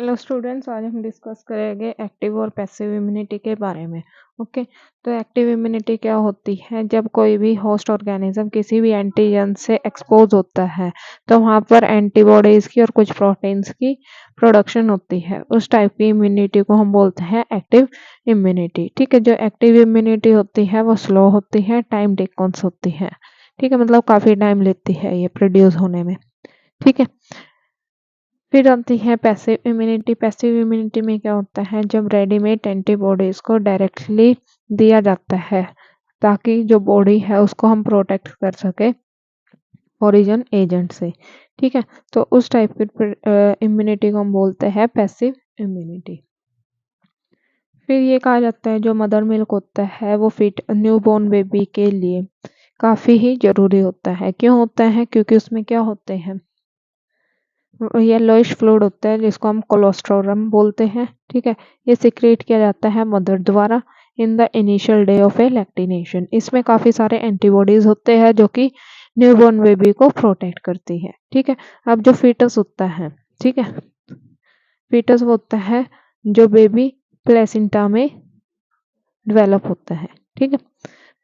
Hello students, आज हम discuss करेंगे एक्टिव और पैसिव इम्यूनिटी के बारे में। ओके, तो एक्टिव इम्यूनिटी क्या होती है? जब कोई भी होस्ट ऑर्गेनिज्म किसी भी एंटीजन से एक्सपोज होता है तो वहाँ पर एंटीबॉडीज की और कुछ प्रोटीन्स की प्रोडक्शन होती है। उस टाइप की इम्यूनिटी को हम बोलते हैं एक्टिव इम्यूनिटी। ठीक है, जो एक्टिव इम्यूनिटी होती है वो स्लो होती है, टाइम टेकन्स होती है। ठीक है, मतलब काफ़ी टाइम लेती है ये प्रोड्यूस होने में। ठीक है, फिर आती है पैसिव इम्यूनिटी। पैसिव इम्यूनिटी में क्या होता है? जब रेडीमेड एंटीबॉडीज को डायरेक्टली दिया जाता है ताकि जो बॉडी है उसको हम प्रोटेक्ट कर सके ओरिजिन एजेंट से। ठीक है, तो उस टाइप की इम्यूनिटी को हम बोलते हैं पैसिव इम्यूनिटी। फिर ये कहा जाता है जो मदर मिल्क होता है वो फिट न्यूबॉर्न बेबी के लिए काफ़ी ही ज़रूरी होता है। क्यों होता है? क्योंकि उसमें क्या होते हैं, येलोइश फ्लूइड होता है जिसको हम कोलोस्ट्रोरम बोलते हैं। ठीक है, ये सिक्रेट किया जाता है मदर द्वारा in the initial day of a lactation. इसमें काफ़ी सारे एंटीबॉडीज होते हैं जो कि न्यूबॉर्न बेबी को प्रोटेक्ट करती है। ठीक है, अब जो फीटस होता है, ठीक है, फीटस वो होता है जो बेबी प्लेसेंटा में डेवलप होता है। ठीक है,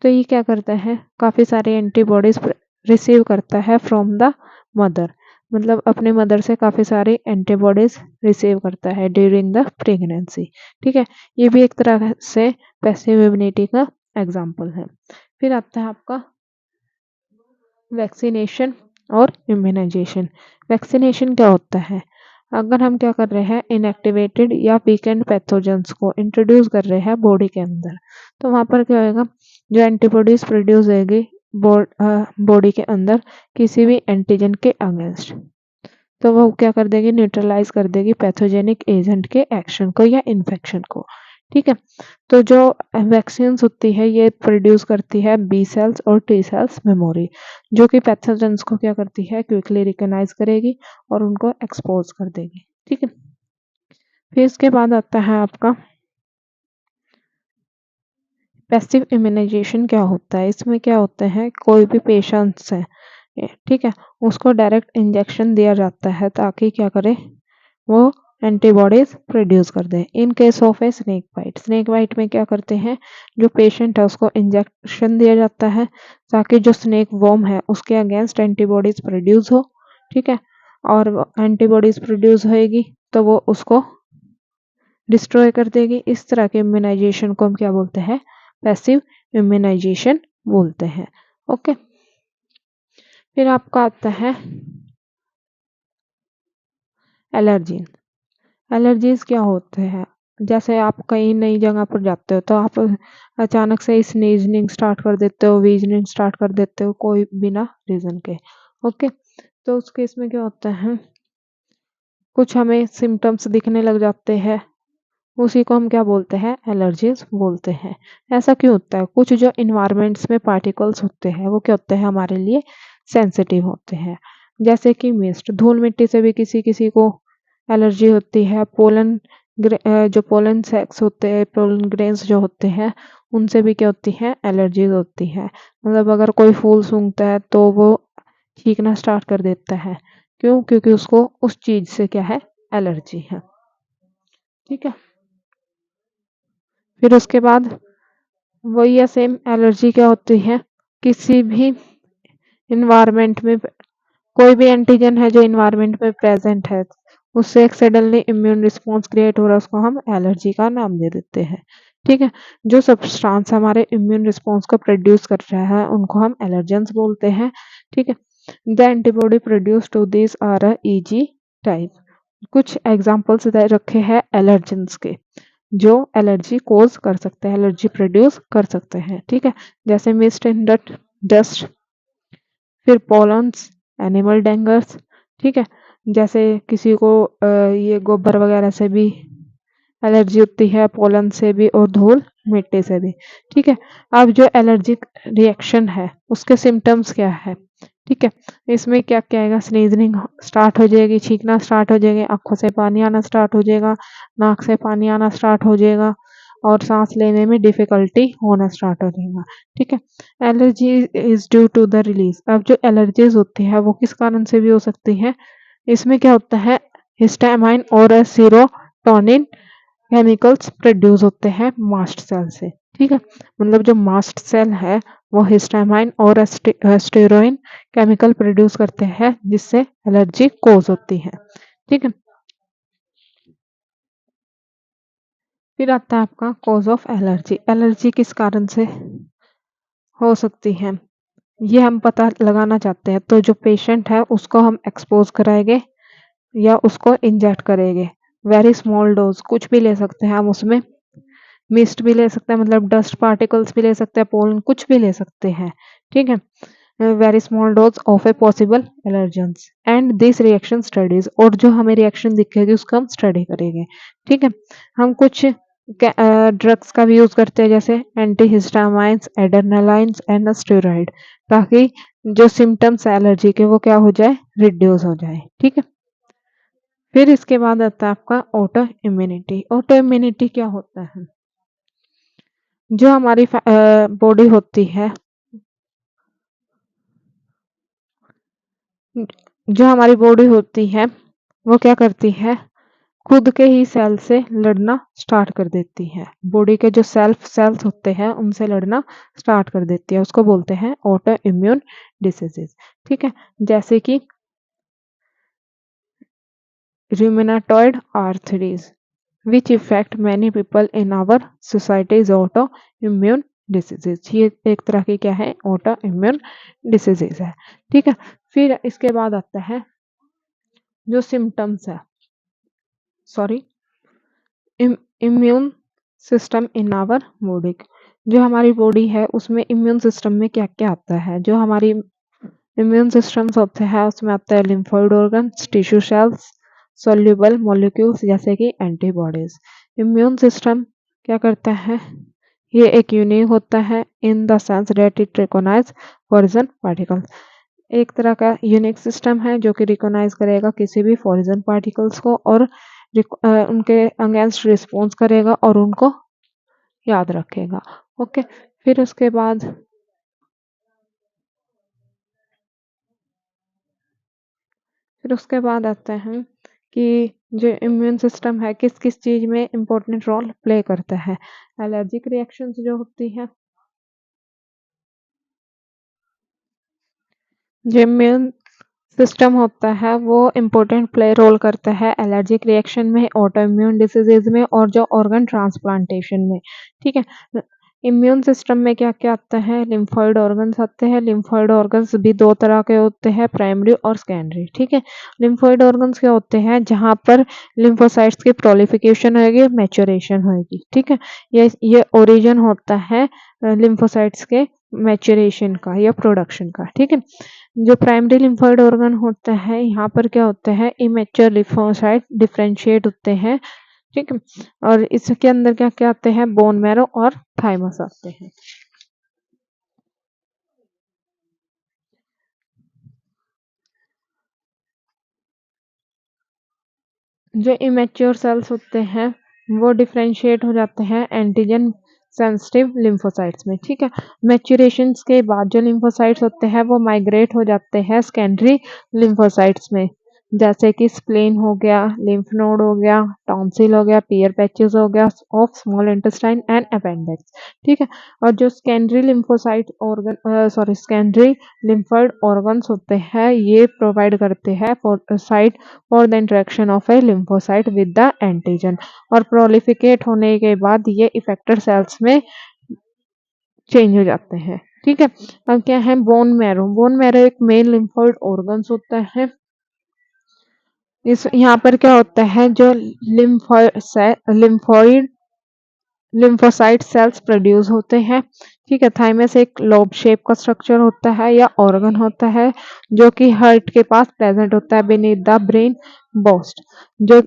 तो ये क्या करता है? काफ़ी सारे एंटीबॉडीज रिसीव करता है फ्रॉम द मदर, मतलब अपने मदर से काफ़ी सारी एंटीबॉडीज रिसीव करता है ड्यूरिंग द प्रेगनेंसी। ठीक है, ये भी एक तरह से पैसिव इम्यूनिटी का एग्जाम्पल है। फिर आता है आपका वैक्सीनेशन और इम्यूनाइजेशन। वैक्सीनेशन क्या होता है? अगर हम क्या कर रहे हैं, इनएक्टिवेटेड या वीकेंड पैथोजेंस को इंट्रोड्यूस कर रहे हैं बॉडी के अंदर, तो वहाँ पर क्या होएगा, जो एंटीबॉडीज प्रोड्यूस होगी बॉडी के अंदर किसी भी एंटीजन के अगेंस्ट, तो वो क्या कर देगी, न्यूट्रलाइज कर देगी पैथोजेनिक एजेंट के एक्शन को या इन्फेक्शन को। ठीक है, तो जो वैक्सीन होती है ये प्रोड्यूस करती है बी सेल्स और टी सेल्स मेमोरी, जो कि पैथोजेंस को क्या करती है, क्विकली रिकॉग्नाइज करेगी और उनको एक्सपोज कर देगी। ठीक है, फिर इसके बाद आता है आपका पैसिव इम्यूनाइजेशन। क्या होता है? इसमें क्या होता है, कोई भी पेशेंट्स है, ठीक है, उसको डायरेक्ट इंजेक्शन दिया जाता है ताकि क्या करे, वो एंटीबॉडीज प्रोड्यूस कर दे। In case of a snake bite, snake bite में क्या करते हैं, जो पेशेंट है उसको इंजेक्शन दिया जाता है ताकि जो स्नेक वॉर्म है उसके अगेंस्ट एंटीबॉडीज प्रोड्यूस हो। ठीक है, और एंटीबॉडीज प्रोड्यूस होएगी तो वो उसको डिस्ट्रॉय कर देगी। इस तरह के इम्यूनाइजेशन को हम क्या बोलते हैं, पैसिव इम्यूनाइजेशन बोलते हैं। ओके, फिर आपका आता है एलर्जीन। एलर्जीज क्या होते हैं? जैसे आप कहीं नई जगह पर जाते हो तो आप अचानक से स्नीजनिंग स्टार्ट कर देते हो, वीजनिंग स्टार्ट कर देते हो कोई बिना रीजन के। ओके, तो उस केस में क्या होता है, कुछ हमें सिम्टम्स दिखने लग जाते हैं, उसी को हम क्या बोलते हैं, एलर्जीज बोलते हैं। ऐसा क्यों होता है? कुछ जो इन्वायरमेंट्स में पार्टिकल्स होते हैं वो क्या होते हैं, हमारे लिए सेंसिटिव होते हैं। जैसे कि मिस्ट, धूल मिट्टी से भी किसी किसी को एलर्जी होती है। पोलन जो पोलन सेक्स होते हैं, पोलन ग्रेन्स जो होते हैं, उनसे भी क्या होती है, एलर्जीज होती है। मतलब अगर कोई फूल सूंघता है तो वो छींकना स्टार्ट कर देता है। क्यों? क्योंकि उसको उस चीज से क्या है, एलर्जी है। ठीक है, फिर उसके बाद वही है सेम एलर्जी क्या होती है, किसी भी इन्वायरमेंट में कोई भी एंटीजन है जो इन्वायरमेंट में प्रेजेंट है उससे एक सडनली इम्यून रिस्पॉन्स क्रिएट हो रहा है, उसको हम एलर्जी का नाम दे देते हैं। ठीक है, जो सब्सटेंस हमारे इम्यून रिस्पॉन्स को प्रोड्यूस कर रहा है उनको हम एलर्जेंस बोलते हैं। ठीक है, the antibody produce to this are easy type. कुछ एग्जांपल्स रखे हैं एलर्जेंस के जो एलर्जी कोज कर सकते हैं, एलर्जी प्रोड्यूस कर सकते हैं। ठीक है, जैसे मिस्ट एंड डस्ट, फिर पॉलन्स, एनिमल डेंगर्स। ठीक है, जैसे किसी को ये गोबर वगैरह से भी एलर्जी होती है, पोलन से भी और धूल मिट्टी से भी। ठीक है, अब जो एलर्जिक रिएक्शन है उसके सिम्टम्स क्या है? ठीक है, इसमें क्या क्या आएगा, स्नीजनिंग स्टार्ट हो जाएगी, छींकना स्टार्ट हो जाएगी, आंखों से पानी आना स्टार्ट हो जाएगा, नाक से पानी आना स्टार्ट हो जाएगा और सांस लेने में डिफिकल्टी होना स्टार्ट हो जाएगा। ठीक है, allergy is due to the release. अब जो एलर्जीज होती है वो किस कारण से भी हो सकती है, इसमें क्या होता है, हिस्टामाइन और सीरोटोनिन केमिकल्स प्रोड्यूस होते हैं मास्ट सेल से। ठीक है, मतलब जो मास्ट सेल है वो हिस्टामाइन और स्टेरोइन केमिकल प्रोड्यूस करते हैं जिससे एलर्जी कोज होती है। ठीक है, फिर आता है आपका कॉज ऑफ एलर्जी। एलर्जी किस कारण से हो सकती है ये हम पता लगाना चाहते हैं, तो जो पेशेंट है उसको हम एक्सपोज कराएंगे या उसको इंजेक्ट करेंगे। वेरी स्मॉल डोज कुछ भी ले सकते हैं हम उसमें, मिस्ट भी ले सकते हैं, मतलब डस्ट पार्टिकल्स भी ले सकते हैं, पोलन कुछ भी ले सकते हैं। ठीक है, very small dose of a possible allergens and this reaction studies, और जो हमें रिएक्शन दिखेगी उसको हम स्टडी करेंगे। ठीक है, हम कुछ ड्रग्स का भी यूज करते हैं जैसे एंटीहिस्टामाइंस, एड्रेनालाइंस एंड स्टेरॉइड, ताकि जो सिम्टम्स है एलर्जी के वो क्या हो जाए, रिड्यूस हो जाए। ठीक है, फिर इसके बाद आता है आपका ऑटो इम्यूनिटी। ऑटो इम्यूनिटी क्या होता है, जो हमारी बॉडी होती है, जो हमारी बॉडी होती है वो क्या करती है, खुद के ही सेल से लड़ना स्टार्ट कर देती है। बॉडी के जो सेल्फ सेल्स होते हैं उनसे लड़ना स्टार्ट कर देती है, उसको बोलते हैं ऑटो इम्यून डिसीजेज। ठीक है, जैसे कि rheumatoid arthritis which effect many people in our society is auto immune diseases. ये एक तरह की क्या है, ऑटो इम्यून डिसीजेज है। ठीक है, फिर इसके बाद आता है जो सिम्टम्स है, sorry, immune system in our body. जो हमारी बॉडी है उसमें इम्यून सिस्टम में क्या क्या आता है, जो हमारी इम्यून सिस्टम्स होते हैं उसमें आता है lymphoid organs, tissue cells, soluble molecules जैसे कि एंटीबॉडीज। इम्यून सिस्टम क्या करता है, ये एक यूनिक होता है in the sense that it recognize foreign particles. एक तरह का यूनिक सिस्टम है जो कि रिकॉग्नाइज करेगा किसी भी फॉरेन पार्टिकल्स को और उनके अगेंस्ट रिस्पॉन्स करेगा और उनको याद रखेगा। ओके, फिर उसके बाद आते हैं कि जो इम्यून सिस्टम है किस किस चीज में इम्पोर्टेंट रोल प्ले करता है। एलर्जिक रिएक्शंस जो होती है, जो इम्यून सिस्टम होता है वो इम्पोर्टेंट प्ले रोल करता है एलर्जिक रिएक्शन में, ऑटो इम्यून डिसीजेज में और जो ऑर्गन ट्रांसप्लांटेशन में। ठीक है, इम्यून सिस्टम में क्या क्या आता है, लिम्फोइड ऑर्गन्स आते हैं। लिम्फोइड ऑर्गन्स भी दो तरह के होते हैं, प्राइमरी और सेकेंडरी। ठीक है, लिम्फोइड ऑर्गन्स क्या होते हैं, जहाँ पर लिम्फोसाइट्स की प्रोलिफिकेशन होगी, मैच्योरेशन होगी। ठीक है, ये ओरिजिन होता है लिम्फोसाइट्स के मैच्योरेशन का या प्रोडक्शन का। ठीक है, जो प्राइमरी लिम्फोइड ऑर्गन होता है यहाँ पर क्या होता है, इमेच्योर लिम्फोसाइट डिफरेंशिएट होते हैं। ठीक है, और इसके अंदर क्या क्या आते हैं, बोन मैरो और थाइमस आते हैं। जो इमेच्योर सेल्स होते हैं वो डिफरेंशिएट हो जाते हैं एंटीजन सेंसिटिव लिम्फोसाइट्स में। ठीक है, मैच्योरेशन के बाद जो लिम्फोसाइट्स होते हैं वो माइग्रेट हो जाते हैं सेकेंडरी लिम्फोसाइट्स में, जैसे कि स्प्लेन हो गया, लिम्फ नोड हो गया, टॉन्सिल हो गया, पियर पैचेस हो गया of small intestine and appendix. ठीक है, और जो secondary lymphocyte organ secondary lymphoid organs होते हैं ये प्रोवाइड करते हैं site for the interaction of A lymphocyte with the antigen, और प्रोलिफिकेट होने के बाद ये इफेक्टेड सेल्स में चेंज हो जाते हैं। ठीक है, अब क्या है, बोन मैरो। बोन मैरो एक मेन लिम्फोइड ऑर्गन्स होता है। इस यहाँ पर क्या होता है, जो लिम्फोइड लिम्फोसाइट सेल्स प्रोड्यूस होते हैं। ठीक है, थाइमस एक लोब शेप का स्ट्रक्चर होता है या ऑर्गन होता है जो कि हार्ट के पास प्रेजेंट होता है बीनीथ द ब्रेन बोस्ट। जो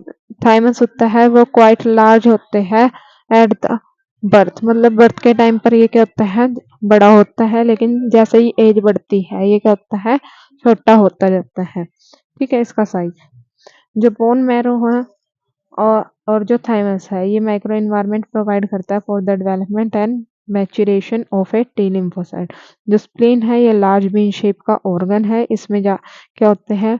थाइमस होता है वो क्वाइट लार्ज होते हैं एट द बर्थ, मतलब बर्थ के टाइम पर ये क्या होता है, बड़ा होता है, लेकिन जैसे ही एज बढ़ती है ये क्या होता है, छोटा होता जाता है। ठीक है, इसका साइज। जो बोन मैरो है और जो थाइमस है ये माइक्रो इन्वायरमेंट प्रोवाइड करता है for the development and maturation of A T lymphocyte. जो स्प्लीन है ये लार्ज बीन शेप का ऑर्गन है, इसमें क्या होते हैं,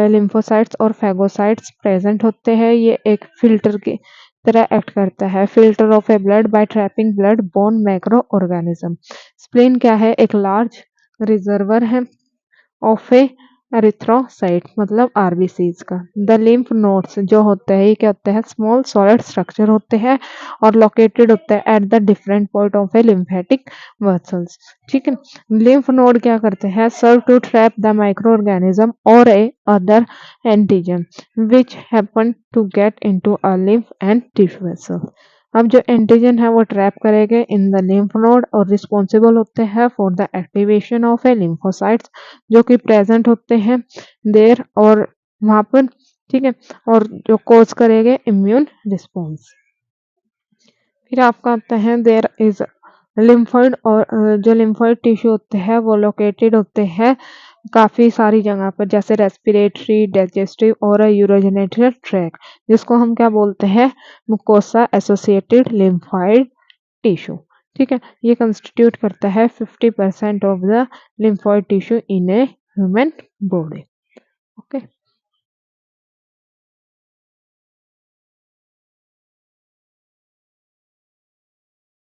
लिम्फोसाइट्स और फेगोसाइट्स प्रेजेंट होते हैं। ये एक फिल्टर की तरह एक्ट करता है, filter of A blood bye trapping blood bone macro organism. Spleen क्या है? एक लार्ज रिजर्वर है ऑफ ए एरिथ्रोसाइट मतलब आरबीसीज का। द लिम्फ नोड्स जो होते हैं, ये क्या होते हैं? स्मॉल सॉलिड स्ट्रक्चर होते हैं और लोकेटेड होते हैं at the different point of a lymphatic vessels. ठीक है, लिम्फ नोड क्या करते हैं? Serve to trap the microorganism और a other antigen which happen to get into a lymph and tissue vessel. अब जो एंटीजन है वो ट्रैप करेंगे इन द लिम्फ नोड और रिस्पॉन्सिबल होते हैं for the activation of a lymphocytes जो कि प्रेजेंट होते हैं देर और वहां पर। ठीक है, और जो कोज करेंगे इम्यून रिस्पॉन्स। फिर आपका आता है देर इज लिम्फोइड और जो लिम्फोइड टिश्यू होते हैं वो लोकेटेड होते हैं काफी सारी जगह पर, जैसे रेस्पिरेटरी, डाइजेस्टिव और यूरोजेनेटल ट्रैक, जिसको हम क्या बोलते हैं? मुकोसा एसोसिएटेड लिम्फोइड टिश्यू। ठीक है, ये कंस्टिट्यूट करता है 50% of the lymphoid tissue in a human body. Okay.